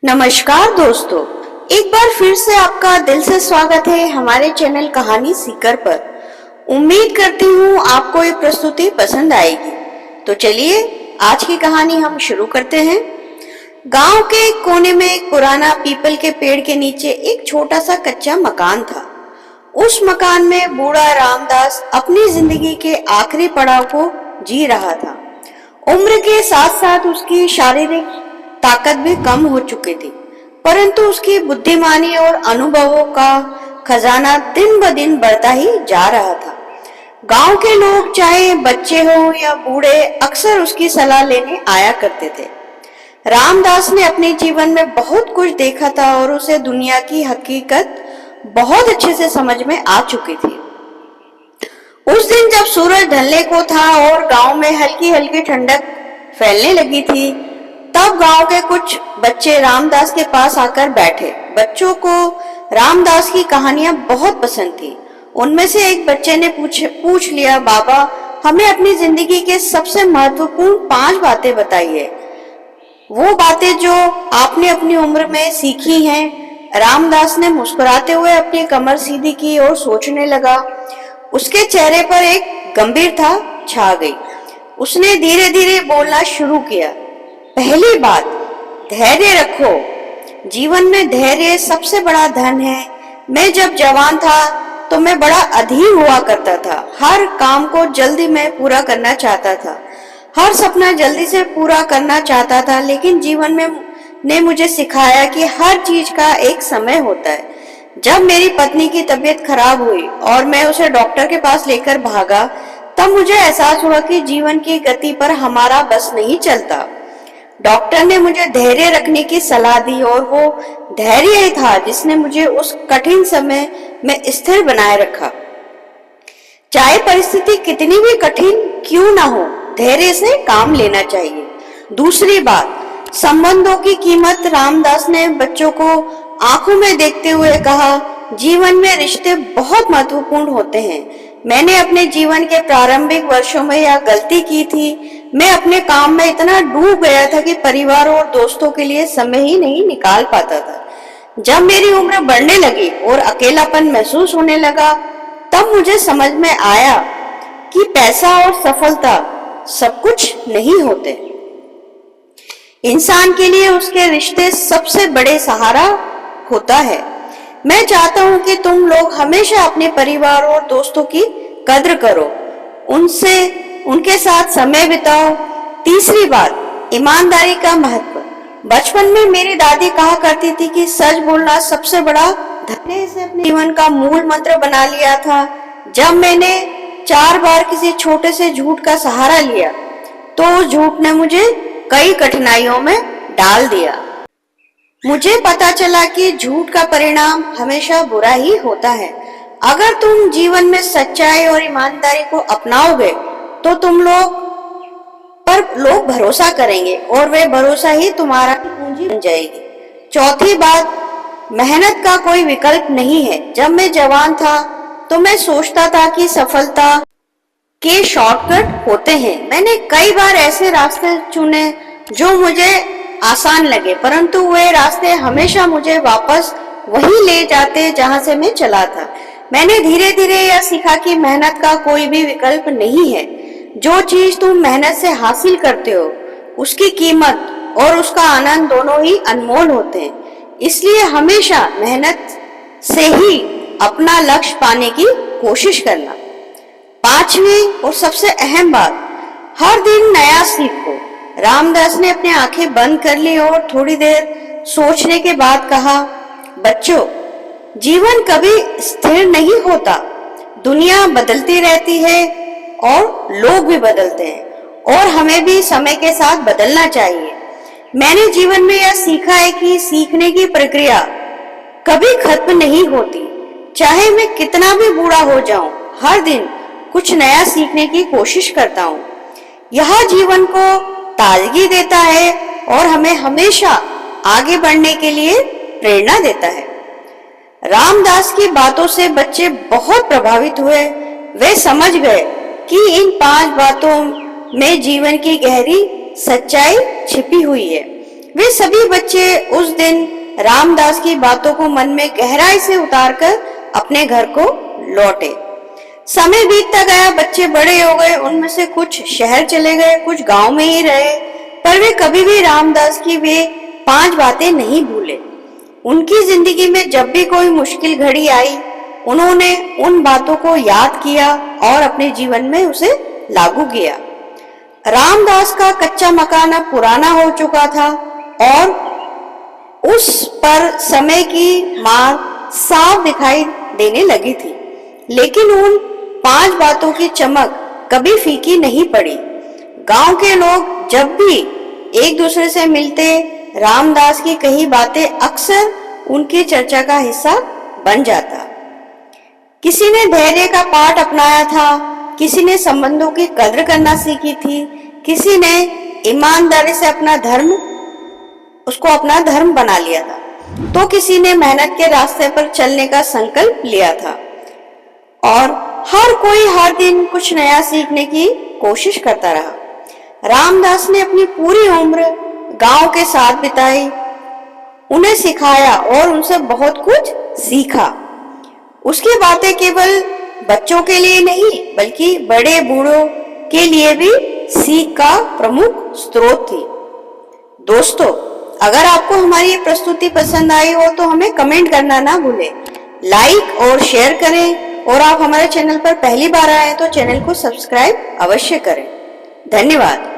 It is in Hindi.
नमस्कार दोस्तों, एक बार फिर से आपका दिल से स्वागत है हमारे चैनल कहानी सीकर पर। उम्मीद करती हूँ आपको ये प्रस्तुति पसंद आएगी। तो चलिए आज की कहानी हम शुरू करते हैं। गांव के एक कोने में एक पुराना पीपल के पेड़ के नीचे एक छोटा सा कच्चा मकान था। उस मकान में बूढ़ा रामदास अपनी जिंदगी के आखिरी पड़ाव को जी रहा था। उम्र के साथ साथ उसकी शारीरिक ताकत भी कम हो चुकी थी, परंतु उसकी बुद्धिमानी और अनुभवों का खजाना दिन ब दिन बढ़ता ही जा रहा था। गांव के लोग चाहे बच्चे हो या बूढ़े अक्सर उसकी सलाह लेने आया करते थे। रामदास ने अपने जीवन में बहुत कुछ देखा था और उसे दुनिया की हकीकत बहुत अच्छे से समझ में आ चुकी थी। उस दिन जब सूरज ढलने को था और गांव में हल्की हल्की ठंडक फैलने लगी थी, तब गांव के कुछ बच्चे रामदास के पास आकर बैठे। बच्चों को रामदास की कहानियां बहुत पसंद थी। उनमें से एक बच्चे ने पूछ लिया, बाबा हमें अपनी जिंदगी के सबसे महत्वपूर्ण 5 बातें बताइए, वो बातें जो आपने अपनी उम्र में सीखी हैं। रामदास ने मुस्कुराते हुए अपनी कमर सीधी की और सोचने लगा। उसके चेहरे पर एक गंभीरता छा गई। उसने धीरे धीरे बोलना शुरू किया। पहली बात, धैर्य रखो। जीवन में धैर्य सबसे बड़ा धन है। मैं जब जवान था तो मैं बड़ा अधीर हुआ करता था। हर काम को जल्दी में पूरा करना चाहता था, हर सपना जल्दी से पूरा करना चाहता था। लेकिन जीवन में ने मुझे सिखाया कि हर चीज का एक समय होता है। जब मेरी पत्नी की तबीयत खराब हुई और मैं उसे डॉक्टर के पास लेकर भागा, तब मुझे एहसास हुआ कि जीवन की गति पर हमारा बस नहीं चलता। डॉक्टर ने मुझे धैर्य रखने की सलाह दी और वो धैर्य ही था जिसने मुझे उस कठिन समय में स्थिर बनाए रखा। चाहे परिस्थिति कितनी भी कठिन क्यों ना हो, धैर्य से काम लेना चाहिए। दूसरी बात, संबंधों की कीमत। रामदास ने बच्चों को आंखों में देखते हुए कहा, जीवन में रिश्ते बहुत महत्वपूर्ण होते हैं। मैंने अपने जीवन के प्रारंभिक वर्षों में यह गलती की थी। मैं अपने काम में इतना डूब गया था कि परिवार और दोस्तों के लिए समय ही नहीं निकाल पाता था। जब मेरी उम्र बढ़ने लगी और अकेलापन महसूस होने लगा, तब मुझे समझ में आया कि पैसा और सफलता सब कुछ नहीं होते। इंसान के लिए उसके रिश्ते सबसे बड़े सहारा होता है। मैं चाहता हूं कि तुम लोग हमेशा अपने परिवार और दोस्तों की कद्र करो, उनके साथ समय बिताओ। तीसरी बात, ईमानदारी का महत्व। बचपन में मेरी दादी कहा करती थी कि सच बोलना सबसे बड़ा धन है। इसे अपने जीवन का मूल मंत्र बना लिया था। जब मैंने 4 बार किसी छोटे से झूठ का सहारा लिया, तो उस झूठ ने मुझे कई कठिनाइयों में डाल दिया। मुझे पता चला कि झूठ का परिणाम हमेशा बुरा ही होता है। अगर तुम जीवन में सच्चाई और ईमानदारी को अपनाओगे तो लोग भरोसा करेंगे और वे भरोसा ही तुम्हारा पूंजी बन जाएगी। चौथी बात, मेहनत का कोई विकल्प नहीं है। जब मैं जवान था तो मैं सोचता था कि सफलता के शॉर्टकट होते हैं। मैंने कई बार ऐसे रास्ते चुने जो मुझे आसान लगे, परंतु वे रास्ते हमेशा मुझे वापस वही ले जाते जहां से मैं चला था। मैंने धीरे धीरे यह सीखा कि मेहनत का कोई भी विकल्प नहीं है। जो चीज तुम मेहनत से हासिल करते हो, उसकी कीमत और उसका आनंद दोनों ही अनमोल होते हैं। इसलिए हमेशा मेहनत से ही अपना लक्ष्य पाने की कोशिश करना। 5वीं और सबसे अहम बात, हर दिन नया सीखो। रामदास ने अपनी आंखें बंद कर ली और थोड़ी देर सोचने के बाद कहा, बच्चों, जीवन कभी स्थिर नहीं होता। दुनिया बदलती रहती है और लोग भी बदलते हैं और हमें भी समय के साथ बदलना चाहिए। मैंने जीवन में यह सीखा है कि सीखने की प्रक्रिया कभी खत्म नहीं होती। चाहे मैं कितना भी बूढ़ा हो जाऊं, हर दिन कुछ नया सीखने की कोशिश करता हूं। यह जीवन को ताजगी देता है और हमें हमेशा आगे बढ़ने के लिए प्रेरणा देता है। रामदास की बातों से बच्चे बहुत प्रभावित हुए। वे समझ गए कि इन 5 बातों में जीवन की गहरी सच्चाई छिपी हुई है। वे सभी बच्चे उस दिन रामदास की बातों को मन में गहराई से उतारकर अपने घर को लौटे। समय बीतता गया, बच्चे बड़े हो गए, उनमें से कुछ शहर चले गए, कुछ गांव में ही रहे, पर वे कभी भी रामदास की वे 5 बातें नहीं भूले। उनकी जिंदगी में जब भी कोई मुश्किल घड़ी आई, उन्होंने उन बातों को याद किया और अपने जीवन में उसे लागू किया। रामदास का कच्चा मकान अब पुराना हो चुका था और उस पर समय की मार साफ दिखाई देने लगी थी, लेकिन उन 5 बातों की चमक कभी फीकी नहीं पड़ी। गांव के लोग जब भी एक दूसरे से मिलते, रामदास की कही बातें अक्सर उनकी चर्चा का हिस्सा बन जाता। किसी ने धैर्य का पाठ अपनाया था, किसी ने संबंधों की कद्र करना सीखी थी, किसी ने ईमानदारी से अपना धर्म बना लिया था, तो किसी ने मेहनत के रास्ते पर चलने का संकल्प लिया था। और हर कोई हर दिन कुछ नया सीखने की कोशिश करता रहा। रामदास ने अपनी पूरी उम्र गांव के साथ बिताई, उन्हें सिखाया और उनसे बहुत कुछ सीखा। उसकी बातें केवल बच्चों के लिए नहीं, बल्कि बड़े बूढ़ों के लिए भी सीख का प्रमुख स्रोत थी। दोस्तों, अगर आपको हमारी ये प्रस्तुति पसंद आई हो तो हमें कमेंट करना ना भूलें, लाइक और शेयर करें, और आप हमारे चैनल पर पहली बार आए तो चैनल को सब्सक्राइब अवश्य करें। धन्यवाद।